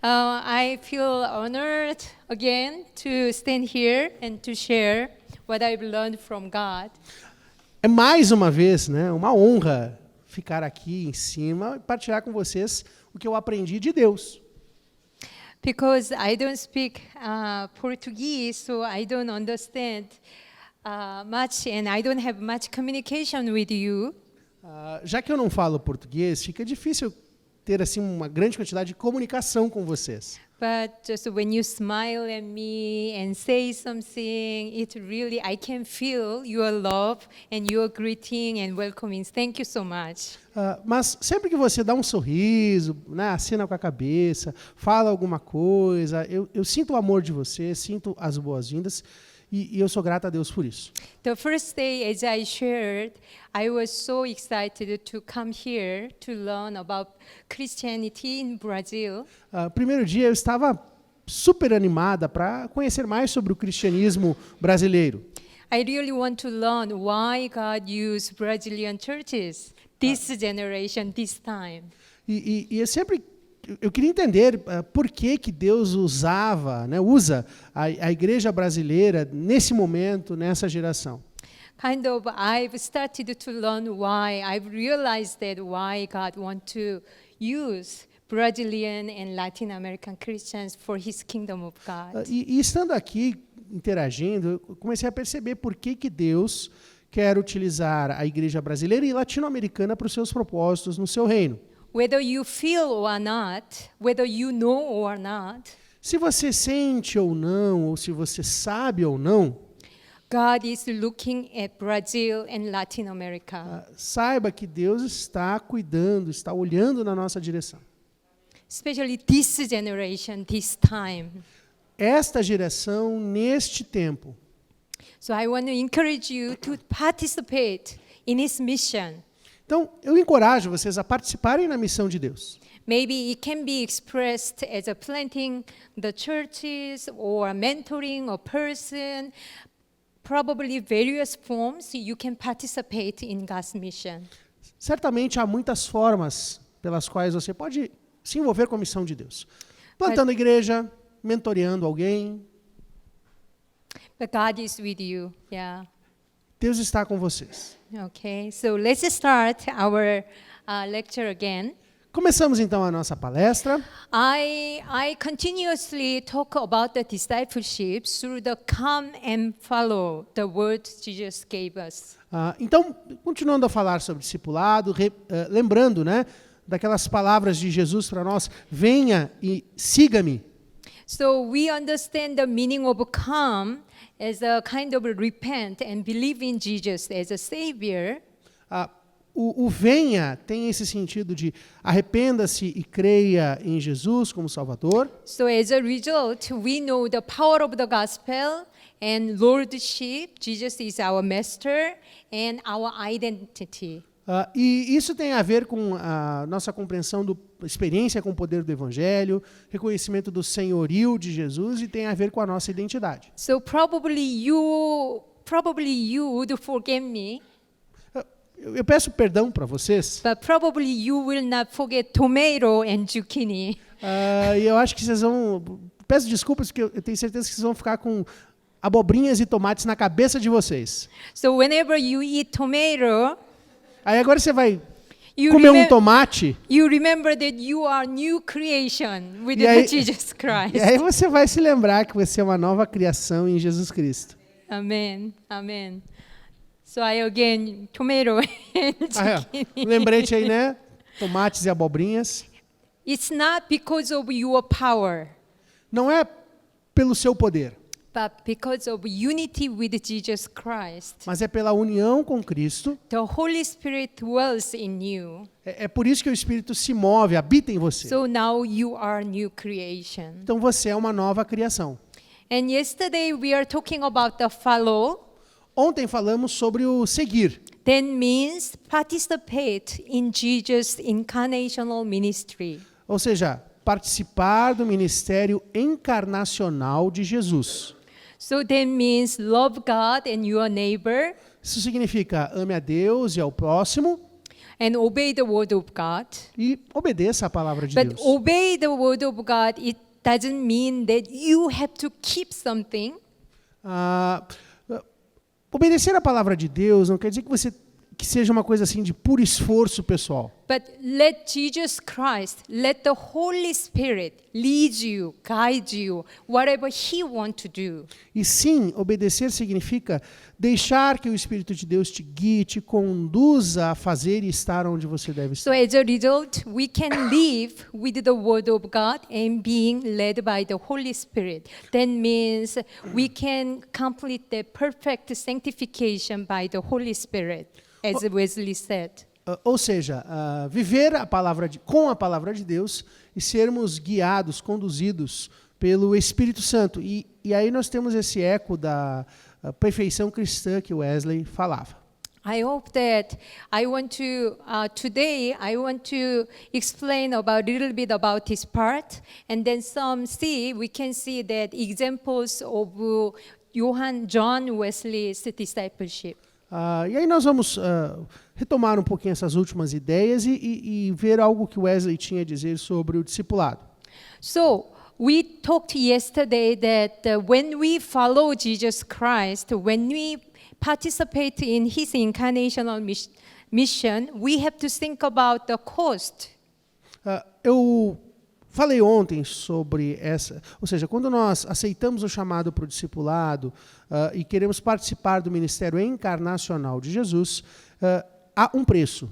I feel honored again to stand here and to share what I've learned from God. É mais uma vez, né, uma honra ficar aqui em cima e partilhar com vocês o que eu aprendi de Deus. Because I don't speak Portuguese, so I don't understand much, and I don't have much communication with you. Já que eu não falo português, fica difícil ter assim uma grande quantidade de comunicação com vocês. But just when you smile at me and say something, it really, I can feel your love and your greeting and welcoming. Thank you so much. Mas sempre que você dá um sorriso, né, acena com a cabeça, fala alguma coisa, eu sinto o amor de você, sinto as boas-vindas e eu sou grato a Deus por isso. The first day, as I shared, I was so excited to come here to learn about Christianity in Brazil. Primeiro dia eu estava super animada para conhecer mais sobre o cristianismo brasileiro. I really want to learn why God used Brazilian churches this generation, this time. E eu queria entender por que Deus usava, né, usa a igreja brasileira nesse momento, nessa geração. Kind of, I've started to learn why. I've realized that why God wants to use Brazilian and Latin American Christians for His kingdom of God. E estando aqui, interagindo, eu comecei a perceber por que Deus quer utilizar a igreja brasileira e latino-americana para os seus propósitos no seu reino. Whether you feel or not, whether you know or not, Se você sente ou não, ou se você sabe ou não, God is looking at Brazil and Latin America. Saiba que Deus está cuidando, está olhando na nossa direção. Especially this generation, this time. Esta geração, neste tempo. So I want to encourage you to participate in His mission. Então, eu encorajo vocês a participarem na missão de Deus. Maybe it can be expressed as a planting the churches or mentoring a person. Probably various forms you can participate in God's mission. Certamente há muitas formas pelas quais você pode se envolver com a missão de Deus. Plantando igreja, mentoreando alguém. But God is with you. Yeah. Deus está com vocês. Okay. So let's start our lecture again. Começamos então a nossa palestra. I continuously talk about the discipleship through the come and follow, the word Jesus gave us. Então, continuando a falar sobre discipulado, lembrando, né, daquelas palavras de Jesus para nós, venha e siga-me. So we understand the meaning of come as a kind of repent and believe in Jesus as a Savior. O venha tem esse sentido de arrependa-se e creia em Jesus como Salvador. So as a result, we know the power of the gospel and lordship. Jesus is our master and our identity. E isso tem a ver com a nossa compreensão da experiência com o poder do Evangelho, reconhecimento do senhorio de Jesus e tem a ver com a nossa identidade. So probably you would forgive me. Eu peço perdão para vocês. But probably you will not forget tomato and zucchini. E eu acho que vocês vão... Peço desculpas porque eu tenho certeza que vocês vão ficar com abobrinhas e tomates na cabeça de vocês. So whenever you eat tomato, aí agora você vai comer um tomate. You remember that you are new creation with Jesus Christ. E aí você vai se lembrar que você é uma nova criação em Jesus Cristo. Amen. Amen. So I again tomato and zucchini. Lembrete aí, né? Tomates e abobrinhas. It's not because of your power. Não é pelo seu poder. But because of unity with Jesus Christ. Mas é pela união com Cristo. The Holy Spirit dwells in you. É por isso que o Espírito se move, habita em você. So now you are new creation. Então você é uma nova criação. And yesterday we are talking about the follow. Ontem falamos sobre o seguir. That means participate in Jesus' incarnational ministry. Ou seja, participar do ministério encarnacional de Jesus. So that means love God and your neighbor. Isso significa ame a Deus e ao próximo. and obey the word of God. e obedeça a palavra de But Deus. obey the word of God, it doesn't mean that you have to keep something. Ah, obedecer a palavra de Deus não quer dizer que seja uma coisa assim de puro esforço pessoal. But let Jesus Christ, let the Holy Spirit lead you, guide you, whatever He wants to do. E sim, obedecer significa deixar que o Espírito de Deus te guie, te conduza a fazer e estar onde você deve So estar. as a result, we can live with the Word of God and being led by the Holy Spirit. That means we can complete the perfect sanctification by the Holy Spirit, as Wesley said. Ou seja, viver com a palavra de Deus e sermos guiados, conduzidos pelo Espírito Santo. E aí nós temos esse eco da perfeição cristã que Wesley falava. I hope that today I want to explain about a little bit about this part, and then we can see that examples of John Wesley's discipleship. E aí nós vamos retomar um pouquinho essas últimas ideias e ver algo que Wesley tinha a dizer sobre o discipulado. So we talked yesterday that when we follow Jesus Christ, when we participate in His incarnational mission, we have to think about the cost. Eu falei ontem sobre ou seja, quando nós aceitamos o chamado para o discipulado e queremos participar do ministério encarnacional de Jesus, há um preço.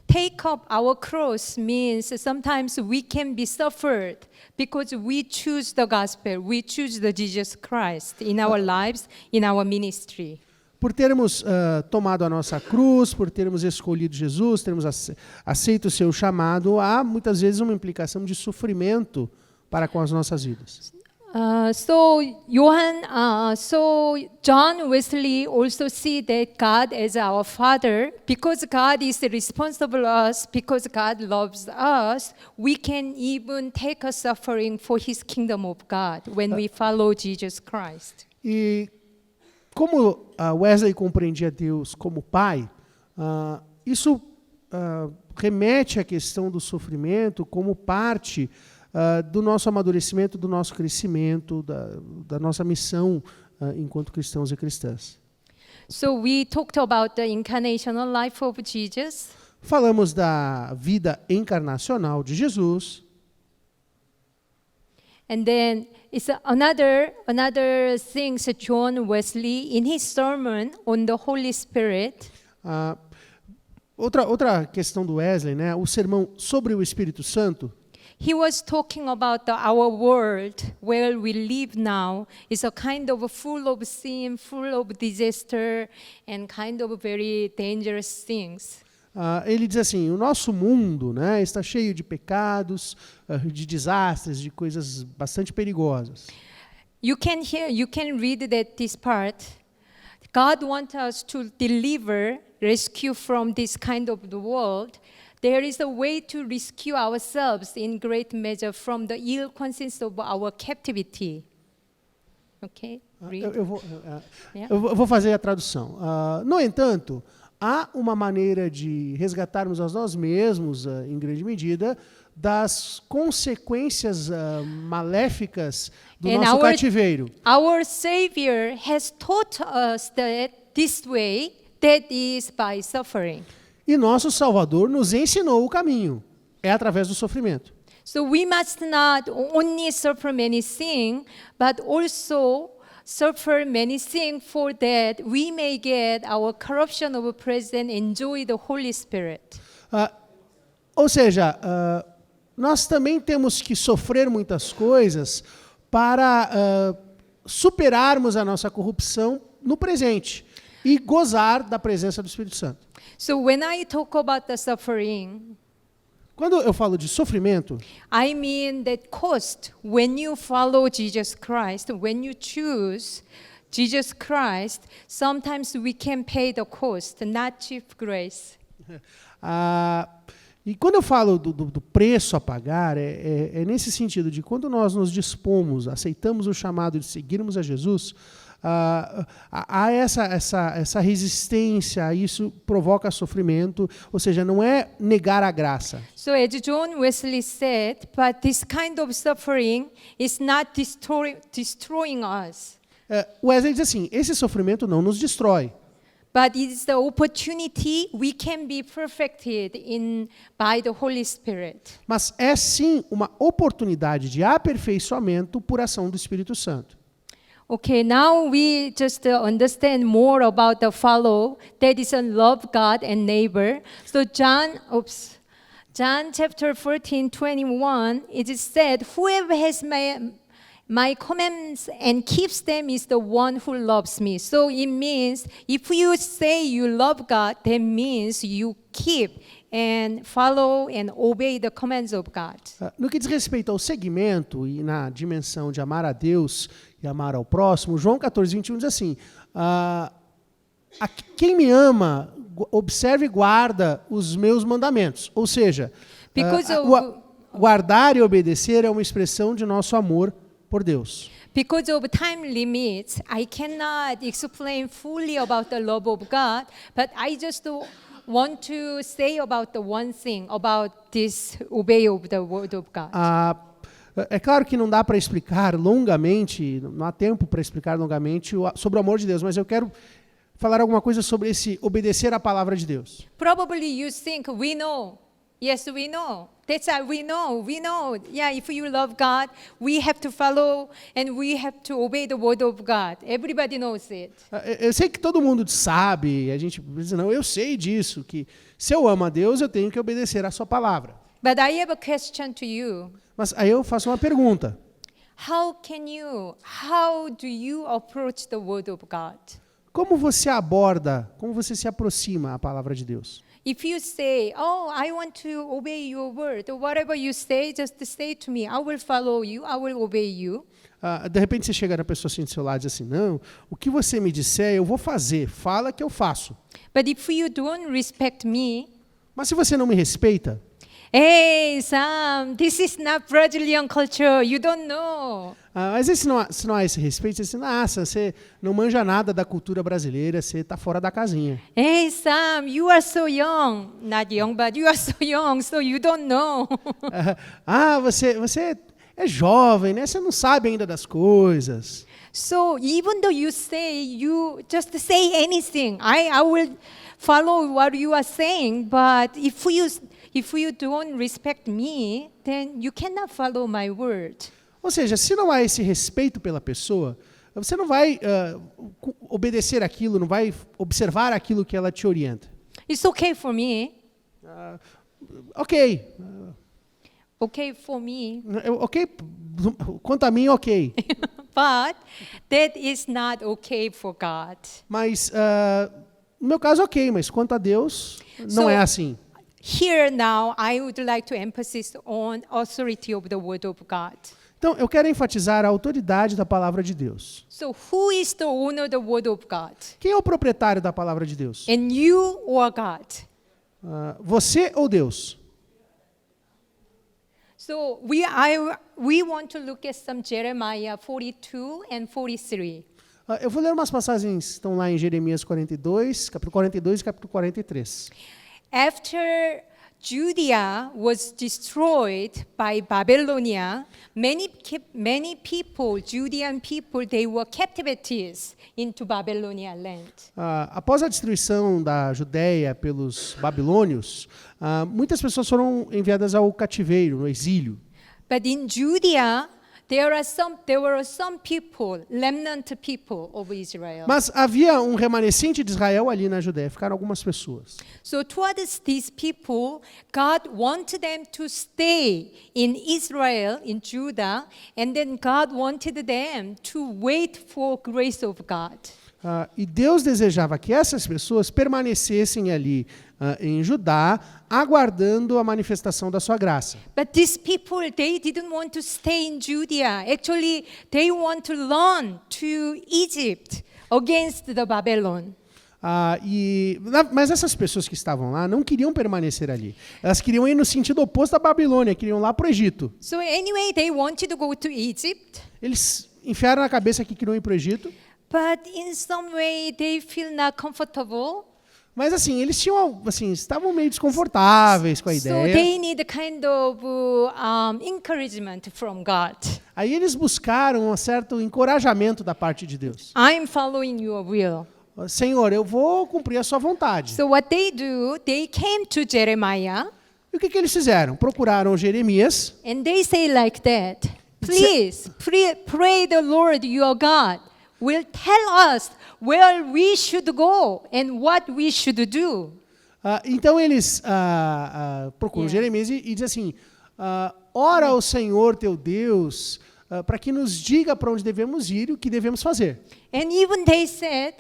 Take up our cross means sometimes we can be suffered because we choose the gospel, we choose the Jesus Christ in our lives, in our ministry. Por termos tomado a nossa cruz, por termos escolhido Jesus, termos aceito o seu chamado, há muitas vezes uma implicação de sofrimento para com as nossas vidas. So John Wesley also see that God as our Father, because God is responsible to us, because God loves us, we can even take a suffering for His kingdom of God when we follow Jesus Christ. E como Wesley compreendia Deus como Pai, isso remete à questão do sofrimento como parte do nosso amadurecimento, do nosso crescimento, da nossa missão enquanto cristãos e cristãs. So we talked about the incarnational life of Jesus. Falamos da vida encarnacional de Jesus. And then it's another thing that John Wesley in his sermon on the Holy Spirit. Outra questão do Wesley, né? O sermão sobre o Espírito Santo. He was talking about our world where we live now is a kind of full of sin, full of disaster, and kind of very dangerous things. Ele diz assim, o nosso mundo, né, está cheio de pecados, de desastres, de coisas bastante perigosas. You can read that this part. God wants us to rescue from this kind of the world. There is a way to rescue ourselves in great measure from the ill conscience of our captivity. Okay? Eu vou fazer a tradução. No entanto, há uma maneira de resgatarmos a nós mesmos, em grande medida, das consequências maléficas do nosso cativeiro. Our Savior has taught us that this way, that is by suffering. E nosso Salvador nos ensinou o caminho. É através do sofrimento. So we must not only suffer many things, but also suffer many things for that we may get our corruption of present, enjoy the Holy Spirit. Ou seja, nós também temos que sofrer muitas coisas para superarmos a nossa corrupção no presente e gozar da presença do Espírito Santo. So when I talk about the suffering, quando eu falo de sofrimento, I mean that cost. When you follow Jesus Christ, when you choose Jesus Christ, sometimes we can pay the cost, not cheap grace. E quando eu falo do preço a pagar, é nesse sentido de quando nós nos dispomos, aceitamos o chamado de seguirmos a Jesus, há essa resistência, isso provoca sofrimento, ou seja, não é negar a graça. So as John Wesley said, but this kind of suffering is not destroying us, Wesley diz assim, esse sofrimento não nos destrói, but it is the opportunity we can be perfected by the Holy Spirit. mas é sim uma oportunidade de aperfeiçoamento por ação do Espírito Santo. Okay, now we just understand more about the follow, that is love God and neighbor. So John chapter 14:21, it is said, whoever has my commandments and keeps them is the one who loves me. So it means if you say you love God, that means you keep and follow and obey the commands of God. No que diz respeito ao segmento e na dimensão de amar a Deus e amar ao próximo, João 14:21 diz assim, quem me ama, observa e guarda os meus mandamentos. Ou seja, guardar e obedecer é uma expressão de nosso amor por Deus. Because of time limits, I cannot explain fully about the love of God, but I just want to say about the one thing, about this obey of the word of God. É claro que não dá para explicar longamente, não há tempo para explicar longamente sobre o amor de Deus, mas eu quero falar alguma coisa sobre esse obedecer à palavra de Deus. Probably you think we know. Yes, we know. That's why we know. Yeah, if you love God, we have to follow and we have to obey the word of God. Everybody knows it. Eu sei que todo mundo sabe, a gente diz, não, eu sei disso, que se eu amo a Deus, eu tenho que obedecer à sua palavra. But I have a question to you. Mas aí eu faço uma pergunta. How do you approach the word of God? Como você aborda, como você se aproxima à palavra de Deus? If you say, oh, I want to obey your word, or whatever you say, just say to me, I will follow you, I will obey you. De repente você chega na pessoa assim do seu lado e diz assim, não, o que você me disser, eu vou fazer, fala que eu faço. But if you don't respect me, mas se você não me respeita, hey, Sam, this is not Brazilian culture, you don't know. Mas se não há esse respeito, você diz assim, nossa, você não manja nada da cultura brasileira, você está fora da casinha. Hey, Sam, you are so young. Not young, but you are so young, so you don't know. Você é jovem, né? Você não sabe ainda das coisas. So even though you just say anything, I will follow what you are saying, but if you don't respect me, then you cannot follow my word. Ou seja, se não há esse respeito pela pessoa, você não vai obedecer aquilo, não vai observar aquilo que ela te orienta. It's okay for me. Ok. Okay for me. Ok, quanto a mim, ok. But that is not okay for God. Mas, no meu caso, ok, mas quanto a Deus, não é assim. Here now, I would like to emphasize on authority of the word of God. Então, eu quero enfatizar a autoridade da palavra de Deus. So, who is the owner of the word of God? Quem é o proprietário da palavra de Deus? And you or God? Você ou Deus? So, we want to look at some Jeremiah 42 and 43. Eu vou ler umas passagens que estão lá em Jeremias 42, capítulo 42 e capítulo 43. After Judea was destroyed by Babylonia, many people, Judean people, they were captives into Babylonian land. Após a destruição da Judéia pelos babilônios, muitas pessoas foram enviadas ao cativeiro, no exílio. But in Judea, there were some people, remnant people of Israel. Mas havia um remanescente de Israel ali na Judéia, ficaram algumas pessoas. So towards these people, God wanted them to stay in Israel, in Judah, and then God wanted them to wait for grace of God. E Deus desejava que essas pessoas permanecessem ali em Judá, aguardando a manifestação da sua graça. But these people, they didn't want to stay in Judea. Actually, they want to run to Egypt against the Babylon. Mas essas pessoas que estavam lá não queriam permanecer ali. Elas queriam ir no sentido oposto da Babilônia, queriam ir lá para o Egito. So anyway, they wanted to go to Egypt. Eles enfiaram na cabeça que queriam ir para o Egito. but in some way they feel not comfortable. Mas assim, eles tinham, assim, estavam meio desconfortáveis com a So ideia. they need kind of encouragement from God. Aí eles buscaram um certo encorajamento da parte de Deus. I'm following your will. Senhor, eu vou cumprir a sua vontade. So what they do, they came to Jeremiah E o que eles fizeram? Procuraram Jeremias and they say like that, please pray the Lord your God will tell us where we should go and what we should do. Então eles procuram Yeah. Jeremias e dizem assim, ora ao Senhor teu Deus para que nos diga para onde devemos ir e o que devemos fazer. And even they said,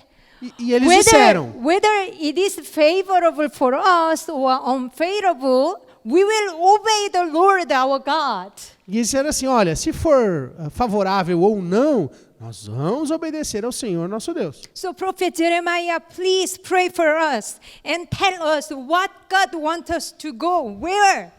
E eles disseram, whether it is favorable for us or unfavorable, we will obey the Lord our God. e eles disseram assim, olha, se for favorável ou não, nós vamos obedecer ao Senhor nosso Deus. So Prophet Jeremiah, please pray for us and tell us what God wants us to go, where.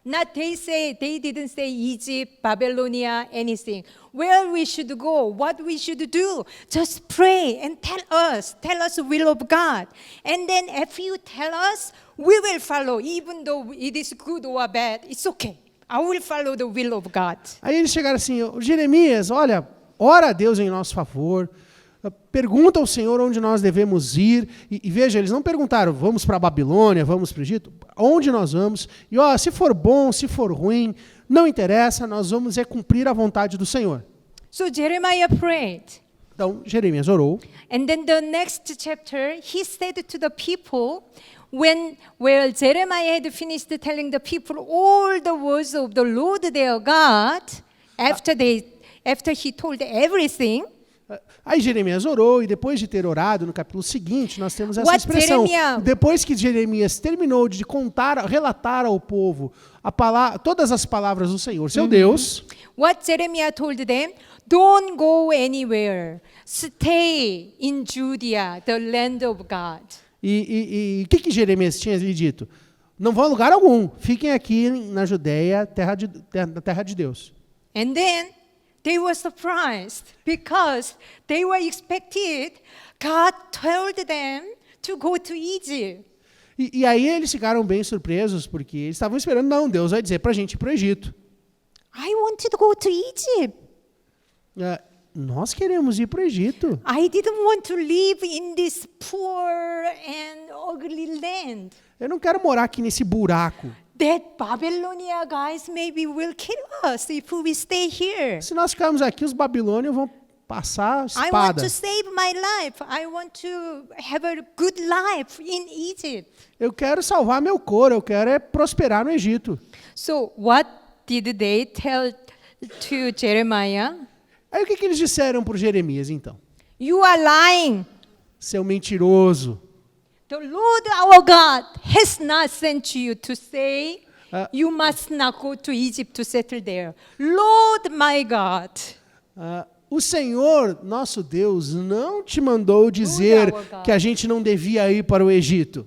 Not they didn't say Egypt, Babylonia, anything. Where we should go, what we should do. Just pray and tell us the will of God. And then if you tell us, we will follow, even though it is good or bad, it's okay. I will follow the will of God. Aí eles chegaram assim, Jeremias, olha, ora a Deus em nosso favor, pergunta ao Senhor onde nós devemos ir, e veja, eles não perguntaram, vamos para a Babilônia, vamos para o Egito, onde nós vamos, e se for bom, se for ruim, não interessa, nós vamos cumprir a vontade do Senhor. So Jeremiah prayed. Então, Jeremias orou, And then the next chapter, he said to the people, where Jeremiah had finished telling the people all the words of the Lord their God, after he told everything, aí Jeremias orou, e depois de ter orado, no capítulo seguinte, nós temos essa What expressão. Jeremiah- Depois que Jeremias terminou de relatar ao povo todas as palavras do Senhor, seu Deus, what Jeremiah told them, don't go anywhere. Stay in Judea, the land of God. e o que Jeremias tinha lhe dito? Não vão a lugar algum, fiquem aqui na Judeia, na terra de Deus. And then they were surprised because they were expected, God told them to go to Egypt. E aí eles ficaram bem surpresos, porque eles estavam esperando, não, Deus vai dizer para a gente ir para o Egito. I wanted to go to Egypt. Nós queremos ir para o Egito. I didn't want to live in this poor and ugly land. Eu não quero morar aqui nesse buraco. That Babylonia guys maybe will kill us if we stay here. Se nós ficarmos aqui, os babilônios vão passar a I want espada. to save my life. I want to have a good life in Egypt. Eu quero salvar meu couro, eu quero prosperar no Egito. So what did they tell to Jeremiah? Aí o que eles disseram para Jeremias, então? You are lying. Seu mentiroso. The Lord our God has not sent you to say you must not go to Egypt to settle there. Lord my God. O Senhor, nosso Deus, não te mandou dizer our God. que a gente não devia ir para o Egito.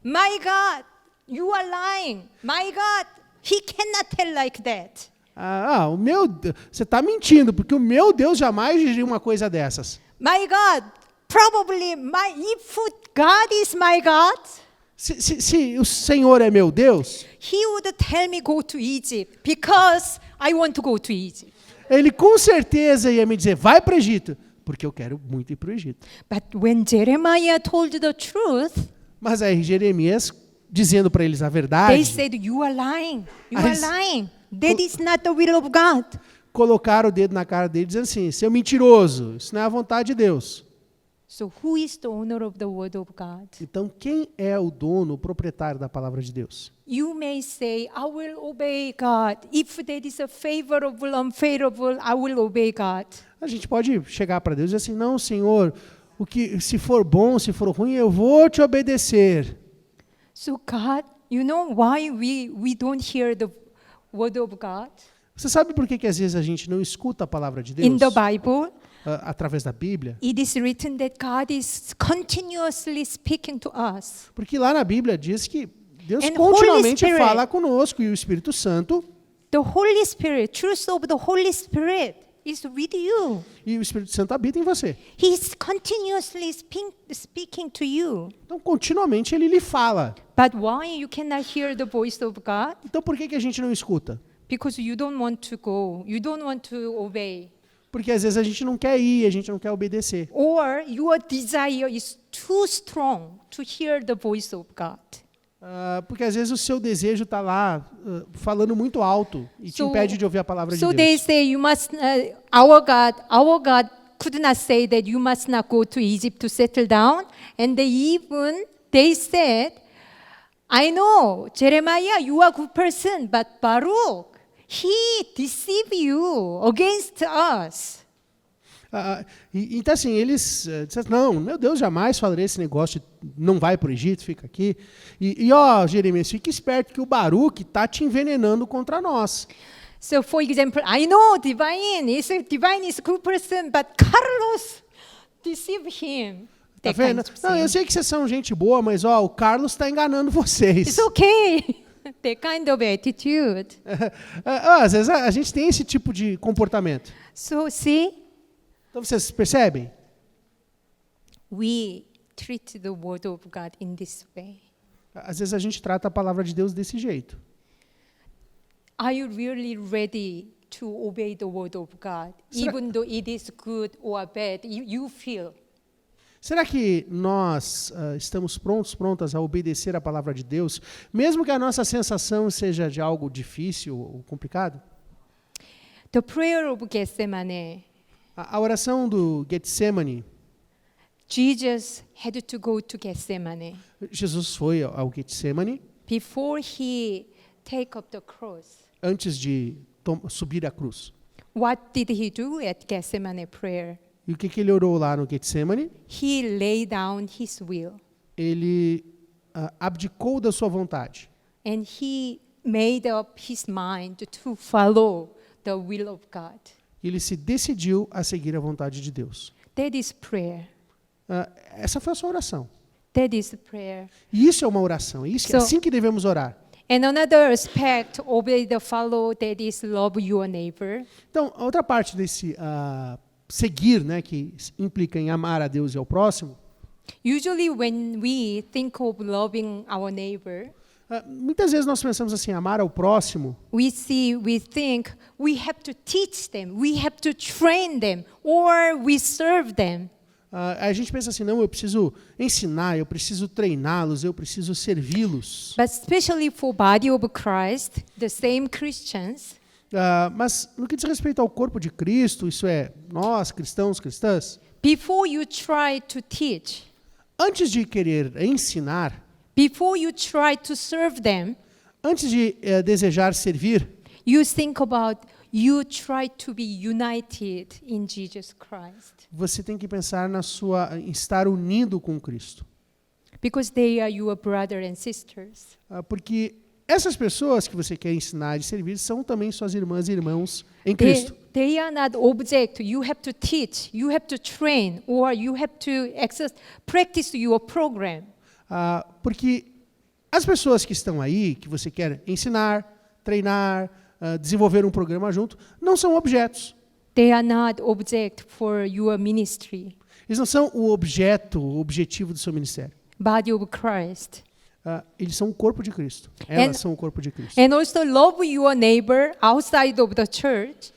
My God, you are lying. My God, he cannot tell like that. Você está mentindo, porque o meu Deus jamais diria uma coisa dessas. My God, probably if God is my God, Se o Senhor é meu Deus, he would tell me go to Egypt because I want to go to Egypt. Ele com certeza ia me dizer, vai para o Egito, porque eu quero muito ir para o Egito. But when Jeremiah told the truth, Mas aí Jeremias, dizendo para eles a they verdade, said, you are lying. You Aí- are lying. That is not the will of God. colocaram o dedo na cara dele, dizendo assim, seu mentiroso, isso não é a vontade de Deus. So who is the owner of the word of God? Então, quem é o dono, o proprietário da palavra de Deus? You may say, I will obey God. If that is a favorable, unfavorable, I will obey God. A gente pode chegar para Deus e dizer assim, não, Senhor, se for bom, se for ruim, eu vou te obedecer. So God, you know why we don't hear the word of God? Você sabe por que às vezes a gente não escuta a palavra de Deus? In the Bible, Através da Bíblia? it is written that God is continuously speaking to us. Porque lá na Bíblia diz que Deus And continuamente Holy Spirit. fala conosco e o Espírito Santo, The Holy Spirit, truth of the Holy Spirit, is with you. E o Espírito Santo habita em você. He's continuously speaking to you. Então, continuamente ele lhe fala. But why you cannot hear the voice of God? Então, por que a gente não escuta? Because you don't want to go. You don't want to obey. Porque às vezes a gente não quer ir, a gente não quer obedecer. Or your desire is too strong to hear the voice of God. Porque às vezes o seu desejo está lá falando muito alto e te impede de ouvir a palavra de So they Deus. say you must. Our God could not say that you must not go to Egypt to settle down, and they said, I know Jeremiah, you are a good person, but Baruch, he deceived you against us. Então assim, eles disseram, não, meu Deus, jamais falarei esse negócio de não vai para o Egito, fica aqui. Ó, Jeremias, fique esperto que o Baruque está te envenenando contra nós. So for example, I know Divine is a good person, but Carlos deceived him. Tá That kind vendo? of Não, eu thing. sei que vocês são gente boa, mas ó, o Carlos está enganando vocês. It's okay. That kind of attitude. Às vezes a gente tem esse tipo de comportamento. So see, Então vocês percebem? we treat the word of God in this way. Às vezes a gente trata a palavra de Deus desse jeito. Are you really ready to obey the word of God, Será- even though it is good or bad? You feel. Será que nós estamos prontas a obedecer a palavra de Deus, mesmo que a nossa sensação seja de algo difícil ou complicado? The prayer of Gethsemane, A oração do Getsemane, Jesus had to go to Gethsemane Jesus foi ao Getsemane before he take up the cross. antes de subir a cruz. What did he do at Gethsemane prayer? E o que ele orou lá no Getsemane? He laid down his will Ele abdicou da sua vontade. and he made up his mind to follow the will of God. Ele se decidiu a seguir a vontade de Deus. That is prayer. Essa foi a sua oração. That is prayer. E isso é uma oração. É So- assim que devemos orar. And another aspect, obey the follow, that is love your neighbor. Então, a outra parte desse seguir, né, que implica em amar a Deus e ao próximo, Usually when we think of loving our neighbor, muitas vezes nós pensamos assim, amar ao próximo, we think we have to teach them, we have to train them, or we serve them. a gente pensa assim, não, eu preciso ensinar, eu preciso treiná-los, eu preciso servi-los. But especially for body of Christ, the same Christians, Mas no que diz respeito ao corpo de Cristo, isso é, nós, cristãos, cristãs, before you try to teach, antes de querer ensinar, before you try to serve them, antes de desejar servir, you think about you try to be united in Jesus Christ. você tem que pensar em estar unido com Cristo. Because they are your brother and sisters. Porque essas pessoas que você quer ensinar e servir são também suas irmãs e irmãos em Cristo. They are not object. You have to teach, you have to train, or you have to practice your program. Porque as pessoas que estão aí, que você quer ensinar, treinar, desenvolver um programa junto, não são objetos. They are not object for your ministry. Eles não são o objetivo do seu ministério. Body of Christ. Eles são o corpo de Cristo. Elas são o corpo de Cristo. And also love your neighbor outside of the church.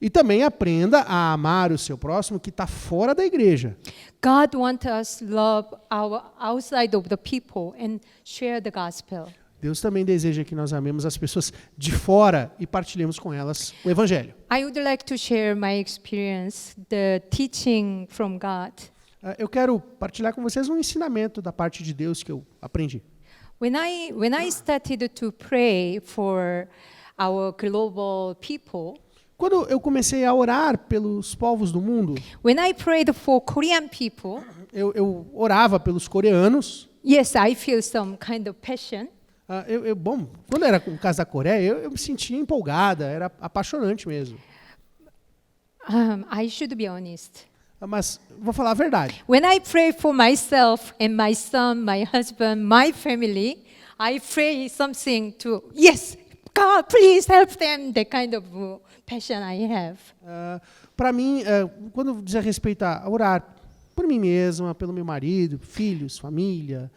E também aprenda a amar o seu próximo que está fora da igreja. God wants us to love our outside of the people and share the gospel. Deus também deseja que nós amemos as pessoas de fora e partilhemos com elas o evangelho. I would like to share my experience, the teaching from God. Eu quero partilhar com vocês um ensinamento da parte de Deus que eu aprendi. When I started to pray for our global people, Quando eu comecei a orar pelos povos do mundo, when I prayed for Korean people, eu orava pelos coreanos. yes, I feel some kind of passion. Bom, quando era o caso da Coreia, eu me sentia empolgada, era apaixonante mesmo. I should be honest. Mas vou falar a verdade. When I pray for myself and my son, my husband, my family, I pray something to, yes, God, please help them, that kind of passion I have. Para mim, quando diz a respeito a orar por mim mesma, pelo meu marido, filhos, família,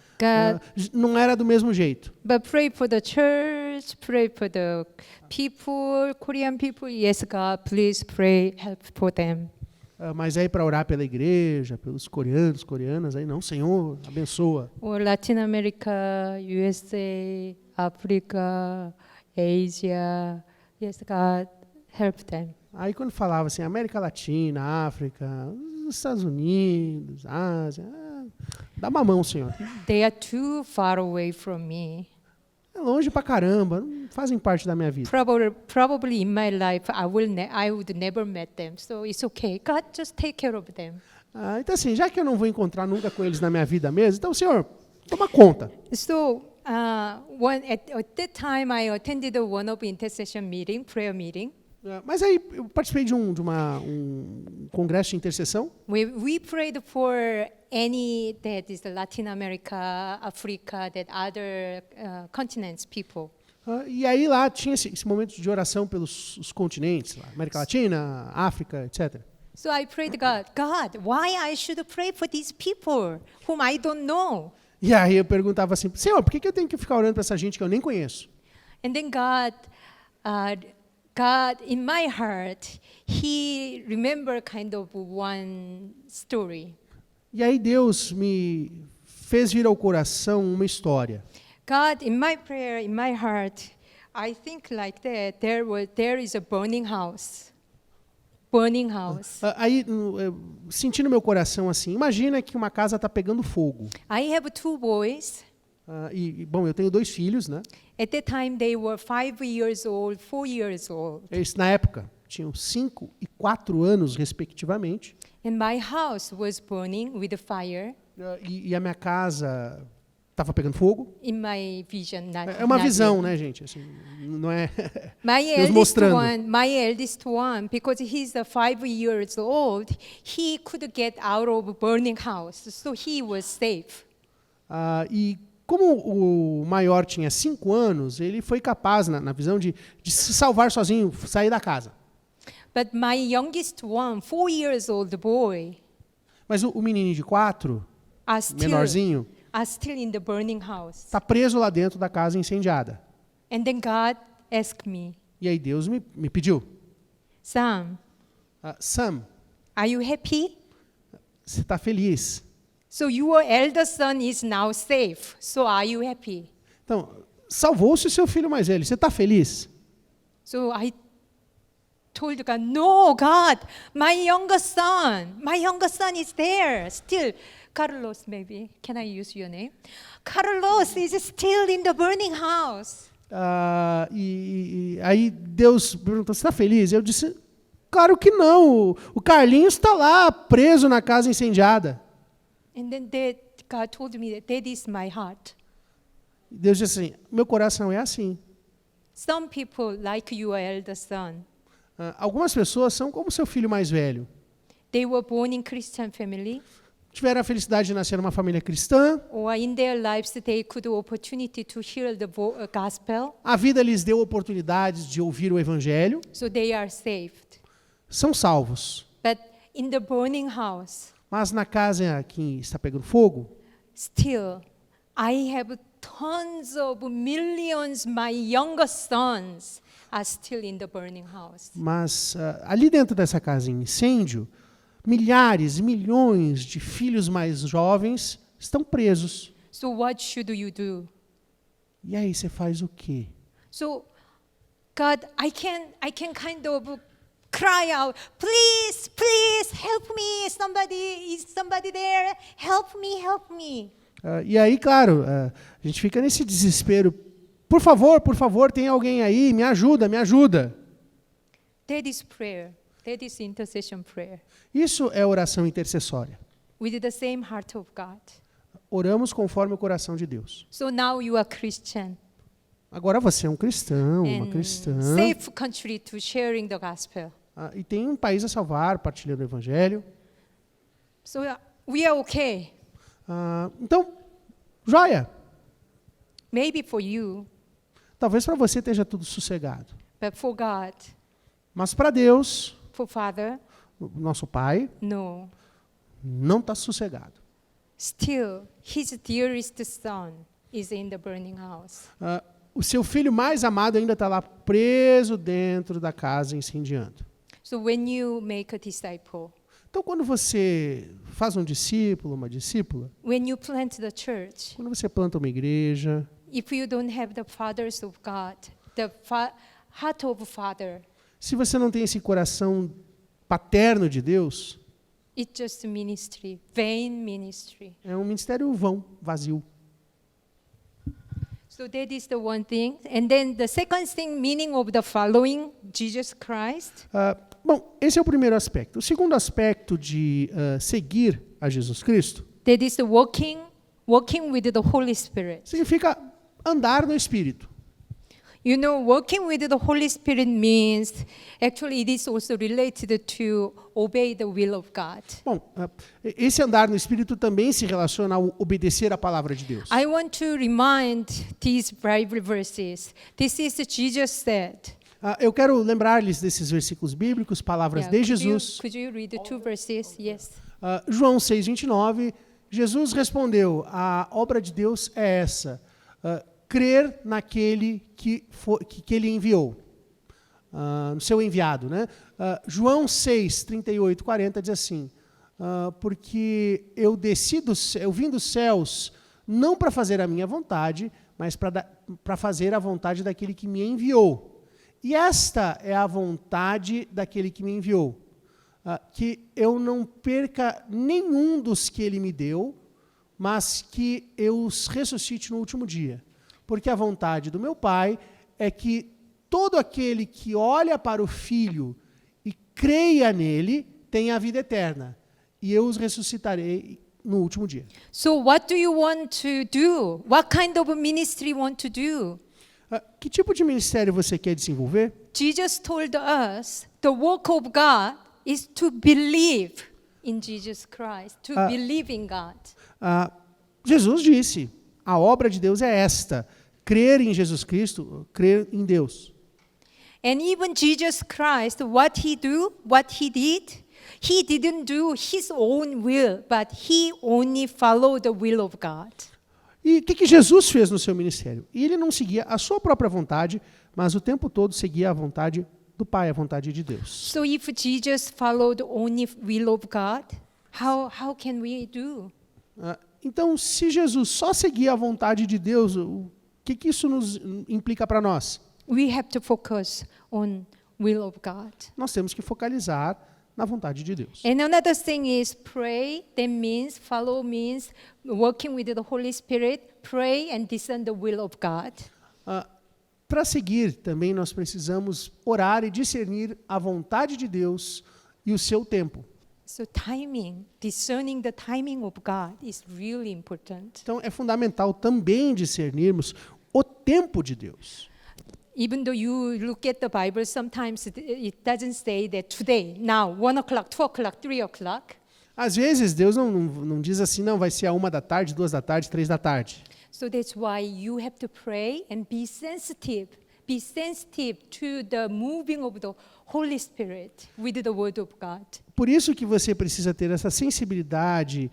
não era do mesmo jeito. But pray for the church, pray for the people, Korean people. Yes, God, please pray, help for them. Mas aí para orar pela igreja, pelos coreanos, coreanas, aí não, Senhor, abençoa. Or Latin America, USA, Africa, Asia. Yes, God, help them. Aí quando falava assim, América Latina, África, os Estados Unidos, Ásia, dá uma mão, Senhor. They are too far away from me. É longe pra caramba, não fazem parte da minha vida. Probably in my life, I would never met them. So it's okay. God, just take care of them. Então assim, já que eu não vou encontrar nunca com eles na minha vida mesmo, então, Senhor, toma conta. So at that time, I attended one of intercession meeting, prayer meeting. Mas aí eu participei de um congresso de intercessão. We prayed for any that is Latin America, Africa, that other continents people. E aí lá tinha esse momento de oração pelos os continentes, lá, América Latina, África, etc. So I prayed God, why I should pray for these people whom I don't know? E aí eu perguntava assim, Senhor, por que eu tenho que ficar orando para essa gente que eu nem conheço? And then God, in my heart, He remembered kind of one story. E aí Deus me fez vir ao coração uma história. God, in my prayer, in my heart, I think like that there is a burning house. Burning house. Aí, senti no meu coração assim, imagina que uma casa está pegando fogo. I have two boys. Bom, eu tenho 2 filhos, né? At that time, they were 5 years old, 4 years old. Eles, na época, tinham 5 e 4 anos, respectivamente. And my house was burning with fire. E a minha casa estava pegando fogo. In my vision, É uma visão, yet. né, gente? Assim, não é My Deus mostrando. my eldest one, because he's 5 years old, he could get out of burning house, so he was safe. E como o maior tinha 5 anos, ele foi capaz, na visão, de se salvar sozinho, sair da casa. But my youngest one, 4 years old boy, Mas o menininho de 4, menorzinho, are still in the burning house. está preso lá dentro da casa incendiada. And then God asked me, E aí Deus me pediu, Sam, Sam, are you happy? você está feliz? So your elder son is now safe. So are you happy? Então, salvou-se o seu filho mais velho. Você está feliz? So I told God, no, God, my younger son is there still. Carlos, maybe. Can I use your name? Carlos is still in the burning house. Aí Deus perguntou, você está feliz? Eu disse, claro que não. O Carlinhos está lá, preso na casa incendiada. And then God told me that is my heart. Deus disse assim, meu coração é assim. Some people like your elder son. Algumas pessoas são como seu filho mais velho. They were born in Christian family. Tiveram a felicidade de nascer numa família cristã. Or in their lives they could opportunity to hear the gospel. A vida lhes deu oportunidades de ouvir o evangelho. So they are saved. São salvos. But in the burning house, Mas na casa que está pegando fogo, still, I have tons of millions. My younger sons are still in the burning house. mas ali dentro dessa casa em incêndio, milhares, milhões de filhos mais jovens estão presos. So what should you do? E aí você faz o quê? So, God, I can kind of cry out, please, please help me. Is somebody there? Help me. E aí, claro, a gente fica nesse desespero. Por favor, tem alguém aí? Me ajuda. That is prayer. That is intercession prayer. Isso é oração intercessória. With the same heart of God. Oramos conforme o coração de Deus. So now you are Christian. Agora você é um cristão, uma And cristã. safe country to sharing the gospel. E tem um país a salvar, partilhando o evangelho. So we are okay. Então, joia. Maybe for you, Talvez para você esteja tudo sossegado. but for God, Mas para Deus, For Father, o nosso Pai, no. não está sossegado. Still, his dearest son is in the burning house. O seu filho mais amado ainda está lá preso dentro da casa incendiando. So when you make a disciple, Então, quando você faz um discípulo, uma discípula, when you plant the church, quando você planta uma igreja, if you don't have the fathers of God, the heart of Father, se você não tem esse coração paterno de Deus, it's just ministry, vain ministry. é um ministério vão, vazio. So that is the one thing. And then the second thing, meaning of the following Jesus Christ. Bom, esse é o primeiro aspecto. O segundo aspecto de seguir a Jesus Cristo That is the walking with the Holy Spirit. significa andar no Espírito. You know, walking with the Holy Spirit means, actually it is also related to obey the will of God. Bom, esse andar no Espírito também se relaciona ao obedecer a palavra de Deus. I want to remind these Bible verses. This is Jesus said. Eu quero lembrar-lhes desses versículos bíblicos, palavras Yeah, de Jesus. Could you read the two verses? Yes. João 6:29, Jesus respondeu: a obra de Deus é essa, crer naquele que ele enviou, no seu enviado, né? João 6:38, 40 diz assim: porque eu vim dos céus não para fazer a minha vontade, mas para fazer a vontade daquele que me enviou. E esta é a vontade daquele que me enviou, que eu não perca nenhum dos que ele me deu, mas que eu os ressuscite no último dia. Porque a vontade do meu Pai é que todo aquele que olha para o Filho e creia nele tenha a vida eterna, e eu os ressuscitarei no último dia. So what do you want to do? What kind of ministry you want to do? Que tipo de ministério você quer desenvolver? Jesus told us the work of God is to believe in Jesus Christ, to believe in God. Jesus disse, a obra de Deus é esta, crer em Jesus Cristo, crer em Deus. And even Jesus Christ, what he did, he didn't do his own will, but he only followed the will of God. E o que Jesus fez no seu ministério? Ele não seguia a sua própria vontade, mas o tempo todo seguia a vontade do Pai, a vontade de Deus. So if Jesus followed only will of God, how can we do? Então, se Jesus só seguia a vontade de Deus, o que isso nos implica para nós? We have to focus on will of God. Nós temos que focalizar na vontade de Deus. And another thing is pray. That means follow means working with the Holy Spirit. Pray and discern the will of God. Para seguir, também nós precisamos orar e discernir a vontade de Deus e o seu tempo. So timing, discerning the timing of God is really important. Então, é fundamental também discernirmos o tempo de Deus. Even though you look at the Bible, sometimes it doesn't say that today, now, 1 o'clock, 2 o'clock, 3 o'clock. Às vezes, Deus não diz assim, não, vai ser a 1 da tarde, 2 da tarde, 3 da tarde. So that's why you have to pray and be sensitive to the moving of the Holy Spirit with the Word of God. Por isso que você precisa ter essa sensibilidade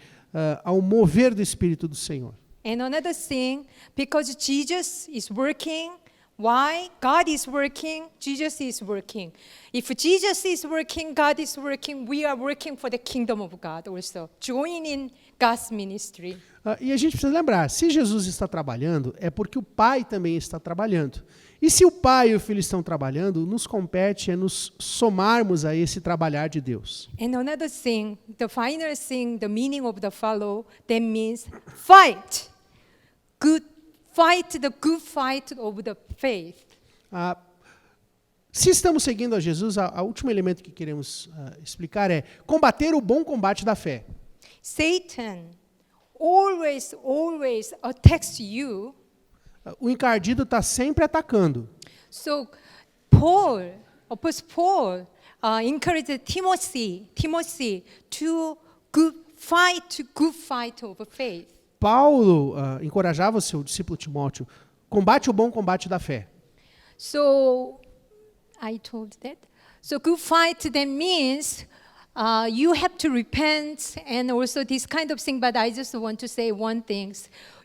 ao mover do Espírito do Senhor. And another thing, because Jesus is working, why? God is working, Jesus is working. If Jesus is working, God is working, we are working for the kingdom of God also. Join in God's ministry. E a gente precisa lembrar, se Jesus está trabalhando, é porque o Pai também está trabalhando. E se o Pai e o Filho estão trabalhando, nos compete é nos somarmos a esse trabalhar de Deus. And another thing, the final thing, the meaning of the follow, that means fight. Fight the good fight of the faith. Se estamos seguindo a Jesus, o último elemento que queremos explicar é combater o bom combate da fé. Satan always attacks you. O encardido está sempre atacando. So Apostle Paul encouraged Timothy to good fight of faith. Paulo encorajava o seu discípulo Timóteo, combate o bom combate da fé. So I told that. So good fight that means you have to repent and also this kind of thing. But I just want to say one thing: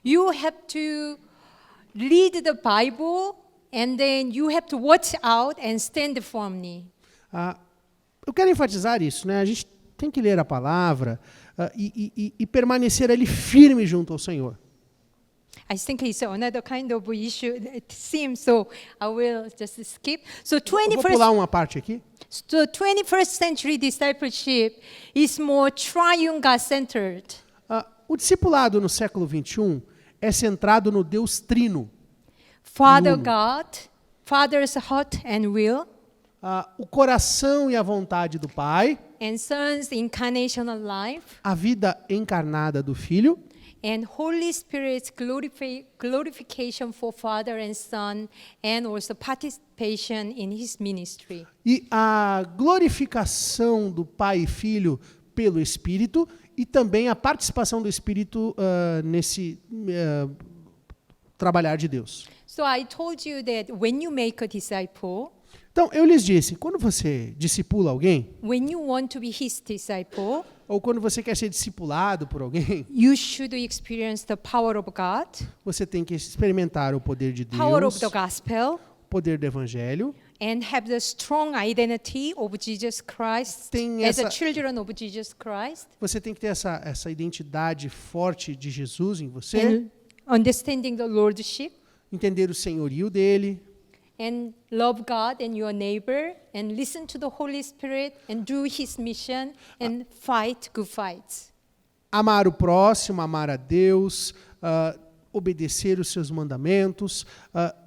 you have to read the Bible and then you have to watch out and stand firmly. Eu quero enfatizar isso, né? A gente tem que ler a palavra e permanecer ali firme junto ao Senhor. I think it's another kind of issue, it seems, so I will just skip. So Eu vou pular uma parte aqui. 21st century discipleship is more triune God-centered. O discipulado no século 21 é centrado no Deus Trino. Father Uno. God, Father's heart and will, O coração e a vontade do Pai, and Son's incarnational life, a vida encarnada do Filho, and Holy Spirit's glorification for Father and Son, and also participation in His ministry. e a glorificação do Pai e Filho pelo Espírito, e também a participação do Espírito nesse trabalhar de Deus. So I told you that when you make a disciple, Então, eu lhes disse, quando você discipula alguém, when you want to be His disciple, ou quando você quer ser discipulado por alguém, you should experience the power of God, você tem que experimentar o poder de power Deus, of the gospel, o poder do Evangelho, and have the strong identity of Jesus Christ Tem as a essa- children of Jesus Christ, você tem que ter essa identidade forte de Jesus em você, and understanding the lordship, entender o senhorio dele, and love God and your neighbor, and listen to the Holy Spirit, and do His mission, and fight good fights. amar o próximo, amar a Deus, obedecer os seus mandamentos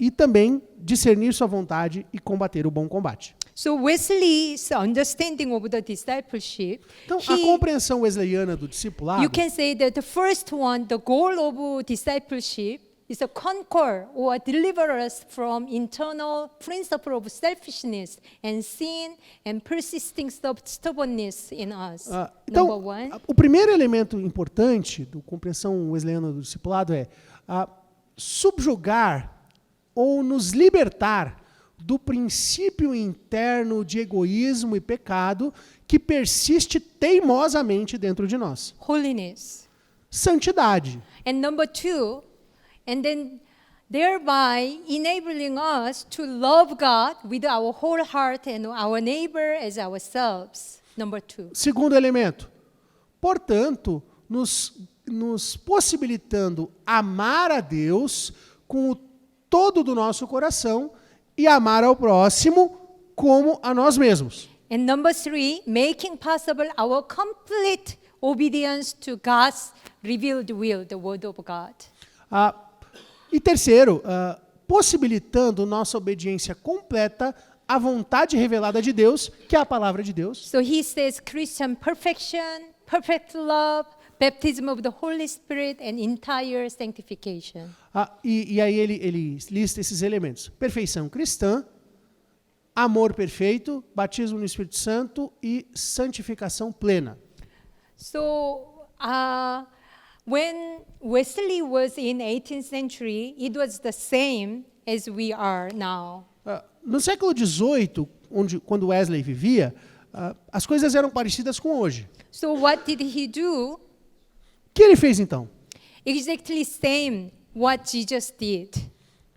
e também discernir sua vontade e combater o bom combate. So Wesley's understanding of the discipleship, Então, a compreensão wesleyana do discipulado, you can say that the first one, the goal of discipleship, is to conquer or deliver us from internal principle of selfishness and sin and persisting stubbornness in us. Number então, one. o primeiro elemento importante da compreensão wesleyana do discipulado é subjugar ou nos libertar do princípio interno de egoísmo e pecado que persiste teimosamente dentro de nós. Holiness. Santidade. And number two, and then thereby enabling us to love God with our whole heart and our neighbor as ourselves. Number two. Segundo elemento, portanto, nos possibilitando amar a Deus com o todo do nosso coração e amar ao próximo como a nós mesmos. And number three, making possible our complete obedience to God's revealed will, the Word of God. E terceiro, possibilitando nossa obediência completa à vontade revelada de Deus, que é a palavra de Deus. So he says Christian perfection, perfect love, baptism of the Holy Spirit, and entire sanctification. E aí ele lista esses elementos: perfeição cristã, amor perfeito, batismo no Espírito Santo e santificação plena. So when Wesley was in 18th century, it was the same as we are now. No século XVIII, quando Wesley vivia, as coisas eram parecidas com hoje. So what did he do? O que ele fez então? Exactly same what Jesus did.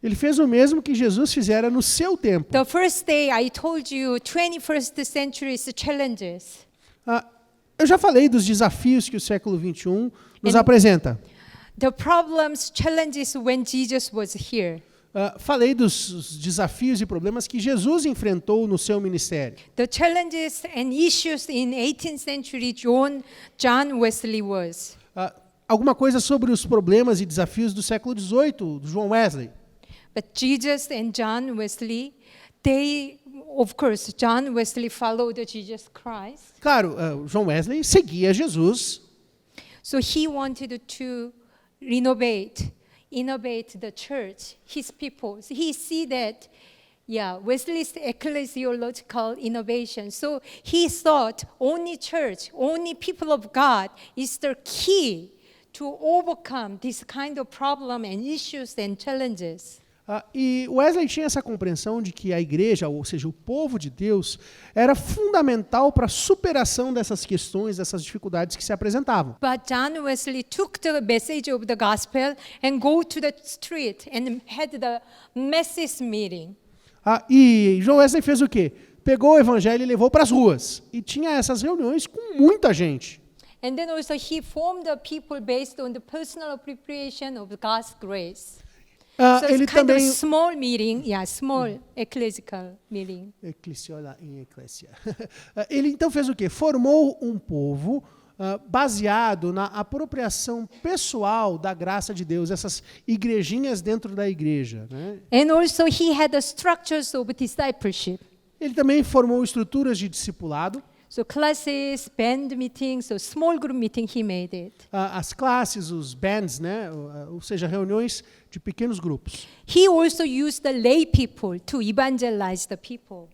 Ele fez o mesmo que Jesus fizera no seu tempo. The first day I told you 21st century's challenges. Eu já falei dos desafios que o século XXI nos And- apresenta. The problems, challenges when Jesus was here. Falei dos desafios e problemas que Jesus enfrentou no seu ministério. The challenges and issues in 18th century John Wesley was. Alguma coisa sobre os problemas e desafios do século XVIII, do João Wesley. But Jesus and John Wesley, they, of course, John Wesley followed Jesus Christ. Claro, João Wesley seguia Jesus, So he wanted to innovate the church, his people. So he see that, Wesley's ecclesiological innovation. So he thought only church, only people of God is the key to overcome this kind of problem and issues and challenges. E Wesley tinha essa compreensão de que a igreja, ou seja, o povo de Deus, era fundamental para a superação dessas questões, dessas dificuldades que se apresentavam. But John Wesley took the message of the gospel and go to the street and had the masses meeting. E John Wesley fez o quê? Pegou o evangelho e levou para as ruas. E tinha essas reuniões com muita gente. And then also he formed the people based on the personal appropriation of God's grace. So Ele it's kind também... of small meeting, small ecclesiastical meeting. Eclesiola em eclésia. Ele então fez o quê? Formou um povo baseado na apropriação pessoal da graça de Deus, essas igrejinhas dentro da igreja, né? And also he had the structures of discipleship. Ele também formou estruturas de discipulado. So classes, band meetings, so small group meeting, he made it. As classes, os bands, né? Ou seja, reuniões de pequenos grupos. He also used the lay people to evangelize the people.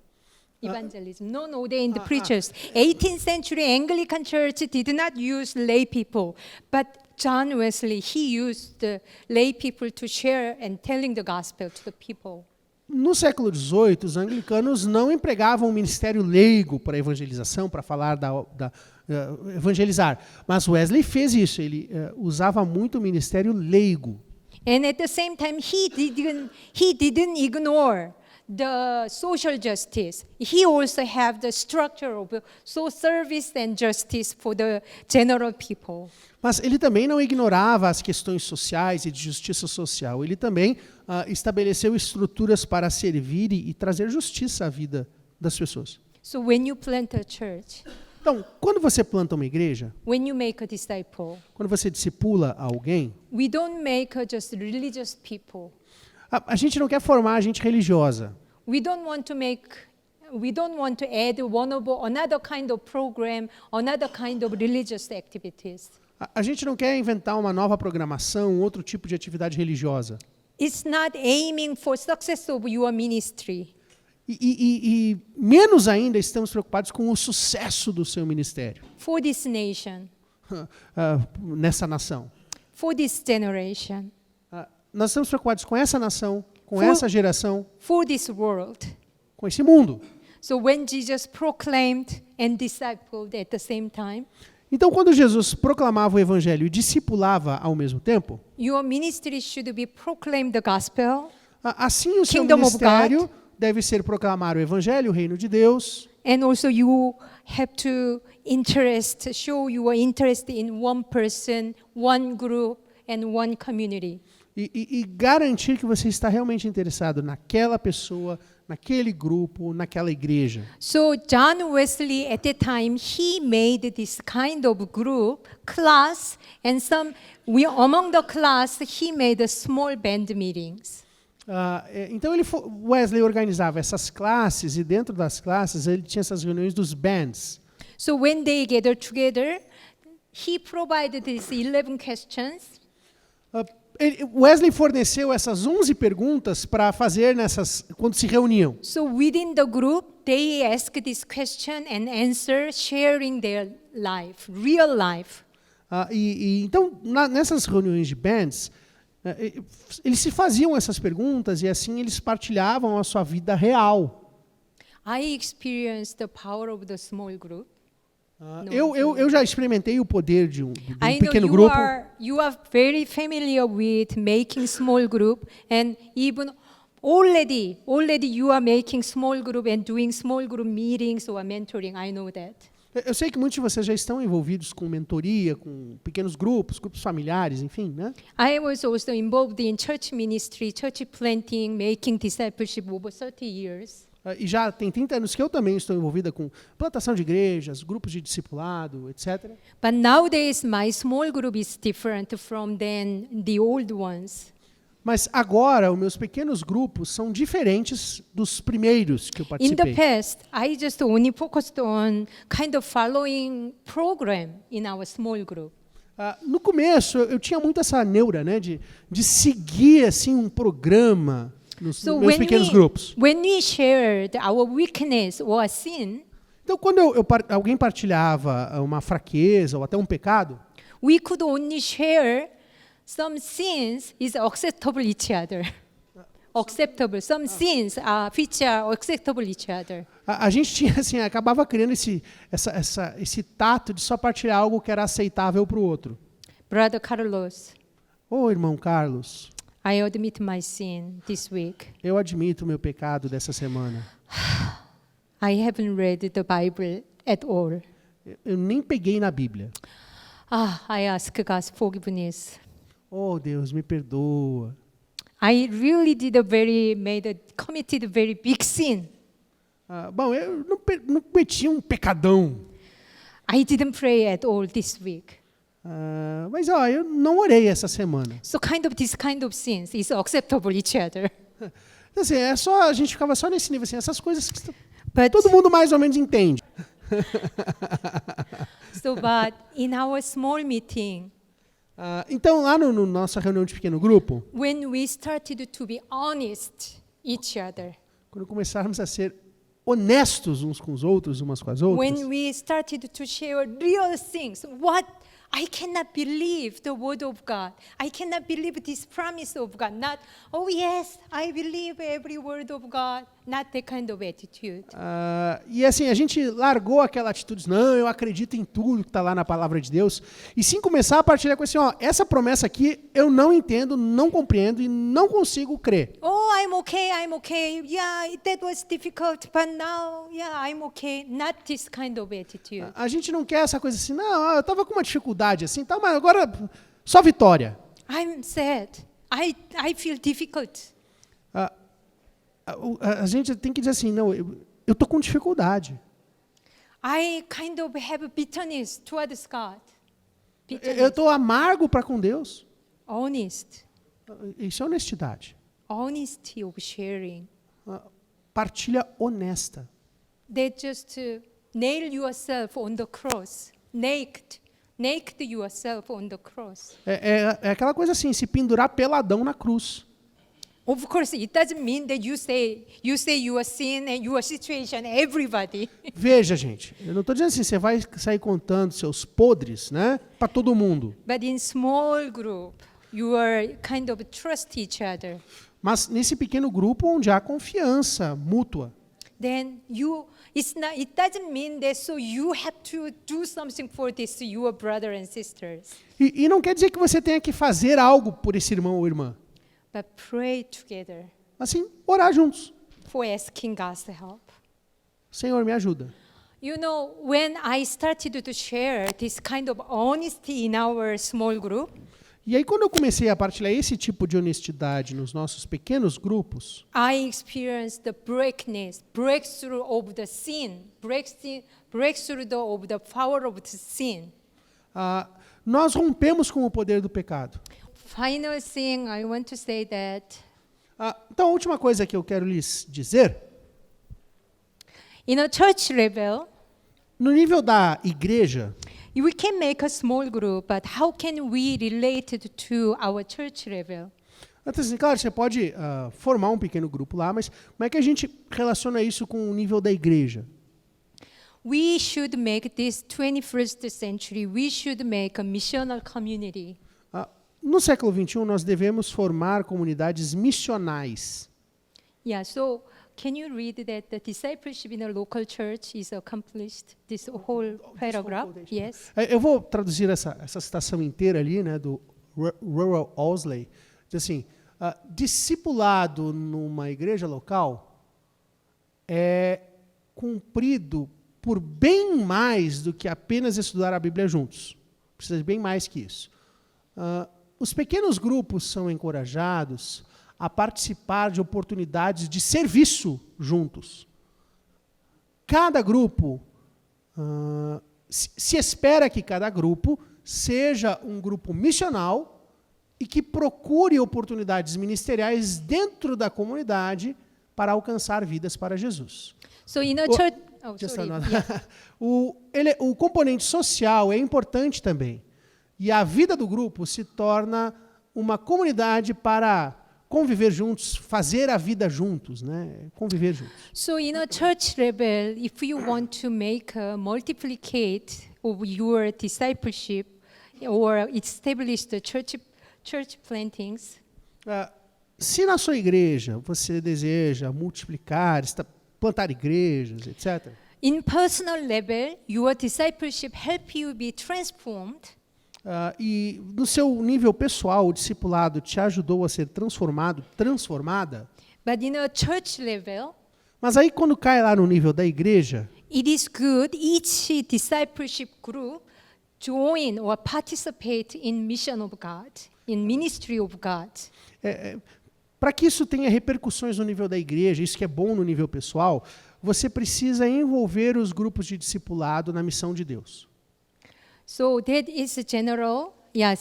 Evangelism, non-ordained preachers. 18th century Anglican Church did not use lay people, but John Wesley, he used the lay people to share and telling the gospel to the people. No século XVIII, os anglicanos não empregavam o ministério leigo para evangelização, para falar evangelizar. Mas Wesley fez isso, ele usava muito o ministério leigo. And at the same time, he didn't ignore the social justice. He also have the structure of social service and justice for the general people. Mas ele também não ignorava as questões sociais e de justiça social. Ele também estabeleceu estruturas para servir e trazer justiça à vida das pessoas. So when you plant a church, Então, quando você planta uma igreja, when you make a disciple, quando você discipula alguém, we don't make just religious people. a gente não quer formar gente religiosa. We don't want to add another kind of program, another kind of religious activities. A gente não quer inventar uma nova programação, outro tipo de atividade religiosa. It's not aiming for success of your ministry. E menos ainda estamos preocupados com o sucesso do seu ministério For this nation, nessa nação. for this generation, Nós estamos preocupados com essa nação, com essa geração, for this world. com esse mundo. So when Jesus proclaimed and discipled at the same time, Então, quando Jesus proclamava o evangelho e discipulava ao mesmo tempo, your ministry should be proclaim the gospel, assim o seu Kingdom of ministério deve ser proclamar o evangelho, o reino de Deus, and also you have to show your interest in one person, one group, and one community. e garantir que você está realmente interessado naquela pessoa, naquele grupo, naquela igreja. So John Wesley at that time he made this kind of group class, and among the class he made small band meetings. Então Wesley organizava essas classes e dentro das classes ele tinha essas reuniões dos bands. So when they gathered together, he provided these 11 questions. Wesley forneceu essas 11 perguntas para fazer quando se reuniam. So within the group, they ask this question and answer, sharing their life, real life. Então, nessas reuniões de bands, eles se faziam essas perguntas e assim eles partilhavam a sua vida real. I experienced the power of the small group. Eu já experimentei o poder de um I know pequeno grupo. you are very familiar with making small group, and even already you are making small group and doing small group meetings or mentoring. I know that. Eu sei que muitos de vocês já estão envolvidos com mentoria, com pequenos grupos familiares, enfim, né? I was also involved in church ministry, church planting, making discipleship over 30 years. E já tem 30 anos que eu também estou envolvida com plantação de igrejas, grupos de discipulado, etc. But nowadays my small group is different from the old ones. Mas agora, os meus pequenos grupos são diferentes dos primeiros que eu In the participei. past, I just only focused on kind of following program in our small group. No começo, eu tinha muito essa neura, né, de seguir assim um programa nos meus pequenos grupos. when we shared our weakness or sin, Então, quando alguém partilhava uma fraqueza ou até um pecado, we could only share some sins is acceptable each other. acceptable. Some sins which are acceptable each other. A gente tinha assim, acabava criando esse tato de só partilhar algo que era aceitável para o outro. Brother Carlos, Ô, irmão Carlos, I admit my sin this week. eu admito o meu pecado dessa semana. I haven't read the Bible at all. Eu nem peguei na Bíblia. I ask God's forgiveness. Oh, Deus, me perdoa. I really committed a very big sin. Bom, eu não cometi um pecadão. I didn't pray at all this week. Mas eu não orei essa semana. So this kind of sins is acceptable each other. Então, assim, a gente ficava só nesse nível, assim, essas coisas que But todo mundo mais ou menos entende. but in our small meeting, Então, lá no nossa reunião de pequeno grupo, when we started to be honest each other, quando começarmos a ser honestos uns com os outros, umas com as outras, when we started to share real things, I cannot believe the word of God. I cannot believe this promise of God. Not, oh yes, I believe every word of God. Not that kind of attitude. E assim, a gente largou aquela atitude, não, eu acredito em tudo que está lá na palavra de Deus, e sim começar a partilhar com assim, essa promessa aqui eu não entendo, não compreendo e não consigo crer. Oh, I'm okay. Yeah, that was difficult, but now, yeah, I'm okay. Not this kind of attitude. A gente não quer essa coisa assim, não, eu estava com uma dificuldade assim, tá, mas agora só vitória. I'm sad. I feel difficult. A gente tem que dizer assim, não, eu estou com dificuldade. I kind of have bitterness towards God. Eu estou amargo para com Deus. Honest. Isso é honestidade. Honesty of sharing. Partilha honesta. They just nail yourself on the cross, naked yourself on the cross. É aquela coisa assim, se pendurar peladão na cruz. Of course, it doesn't mean that you say your sin and your situation, everybody. Veja, gente, eu não estou dizendo assim, você vai sair contando seus podres, né, para todo mundo. But in small group, you are kind of trust each other. Mas nesse pequeno grupo onde há confiança mútua. Then it doesn't mean that so you have to do something for this your brother and sisters. E não quer dizer que você tenha que fazer algo por esse irmão ou irmã. But pray together Assim, orar juntos. for asking God's help. Senhor, me ajuda. You know, when I started to share this kind of honesty in our small group, E aí, quando eu comecei a partilhar esse tipo de honestidade nos nossos pequenos grupos, I experienced the breakthrough of the sin, breakthrough of the power of the sin. nós rompemos com o poder do pecado. Final thing, I want to say that Então, a última coisa que eu quero lhes dizer, in a church level, no nível da igreja, we can make a small group, but how can we relate it to our church level? então, assim, claro, você pode formar um pequeno grupo lá, mas como é que a gente relaciona isso com o nível da igreja? We should make this 21st century, we should make a missional community. No século XXI, nós devemos formar comunidades missionais. Yeah, so can you read that the discipleship in a local church is accomplished, this whole paragraph? Yes. Eu vou traduzir essa citação inteira ali, né, do Rural Osley. Diz assim, discipulado numa igreja local é cumprido por bem mais do que apenas estudar a Bíblia juntos. Precisa de bem mais que isso. Os pequenos grupos são encorajados a participar de oportunidades de serviço juntos. Cada grupo, se espera que cada grupo seja um grupo missional e que procure oportunidades ministeriais dentro da comunidade para alcançar vidas para Jesus. So in a church, O componente social é importante também. E a vida do grupo se torna uma comunidade para conviver juntos, fazer a vida juntos, né? Conviver juntos. So in a church level, if you want to make a multiplicate of your discipleship or establish the church plantings, se na sua igreja você deseja multiplicar, plantar igrejas, etc., in personal level, your discipleship help you be transformed. E no seu nível pessoal, o discipulado te ajudou a ser transformado, transformada, But in a church level, mas aí quando cai lá no nível da igreja, it is good each discipleship group join or participate in mission of God, in ministry of God. para que isso tenha repercussões no nível da igreja, isso que é bom no nível pessoal, você precisa envolver os grupos de discipulado na missão de Deus. So that is general,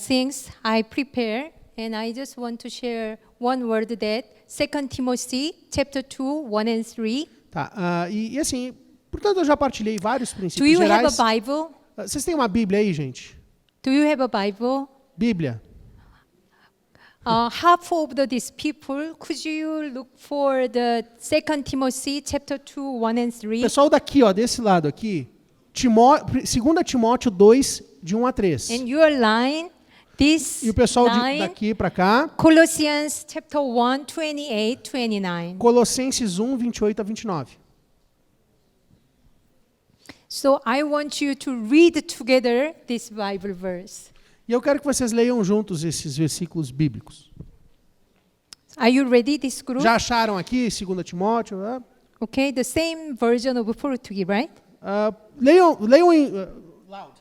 things I prepare, and I just want to share one word that 2 Timothy chapter 2, 1 and 3. Tá, e assim, portanto eu já partilhei vários Do princípios you have gerais. a Bible? Vocês têm uma Bíblia aí, gente? Do you have a Bible? Bíblia. Half of these people, could you look for the 2 Timothy chapter 2, 1 and 3? Pessoal daqui, ó, desse lado aqui, 2 Timóteo 2, de 1 a 3. And your line, this E o pessoal line, daqui para cá, Colossians chapter 1, 28, 29. Colossenses 1, 28 a 29. So I want you to read together this Bible verse. E eu quero que vocês leiam juntos esses versículos bíblicos. Are you ready, this group? Já acharam aqui 2 Timóteo? Okay, the same version of Portuguese, right? Leiam em loud.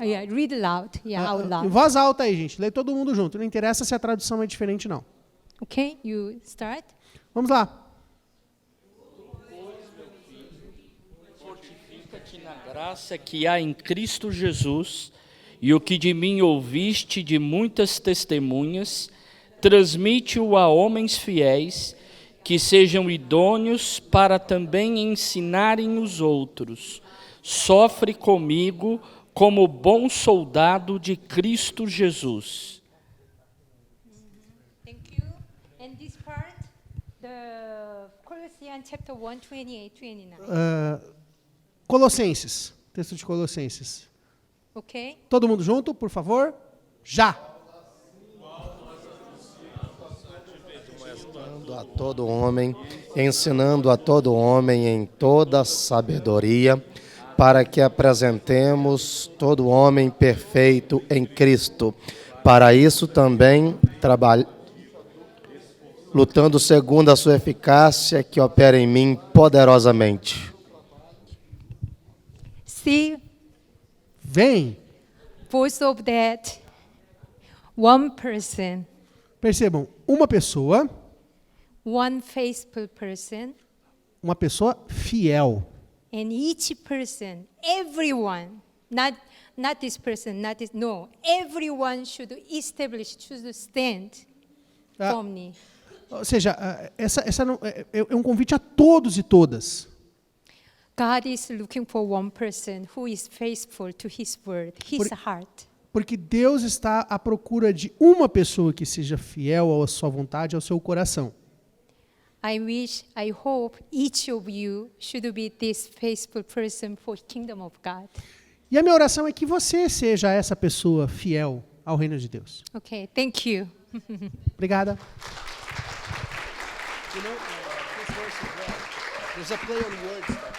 Yeah, read loud. Out Em loud. voz alta aí, gente. Lê todo mundo junto. Não interessa se a tradução é diferente, não. Okay, you start. Vamos lá. Fortifica-te na graça que há em Cristo Jesus, e o que de mim ouviste de muitas testemunhas, transmite-o a homens fiéis, que sejam idôneos para também ensinarem os outros. Sofre comigo como bom soldado de Cristo Jesus. Thank you. And this part, the Colossians chapter 1, 28, 29. Colossenses. Texto de Colossenses. Okay? Todo mundo junto, por favor? Já. A todo homem, ensinando a todo homem em toda sabedoria, para que apresentemos todo homem perfeito em Cristo. Para isso também lutando segundo a sua eficácia, que opera em mim poderosamente. See, Vem. both of that, one person, Percebam, uma pessoa one faithful person, fiel. and each person, everyone, not this person, not this, no, everyone should establish, should stand firmly. Ou seja, essa não, é um convite a todos e todas. God is looking for one person who is faithful to His word, His heart. Porque Deus está à procura de uma pessoa que seja fiel à sua vontade, ao seu coração. I hope each of you should be this faithful person for kingdom of God. E a minha oração é que você seja essa pessoa fiel ao reino de Deus. Okay, thank you. Obrigada. There's a play on words.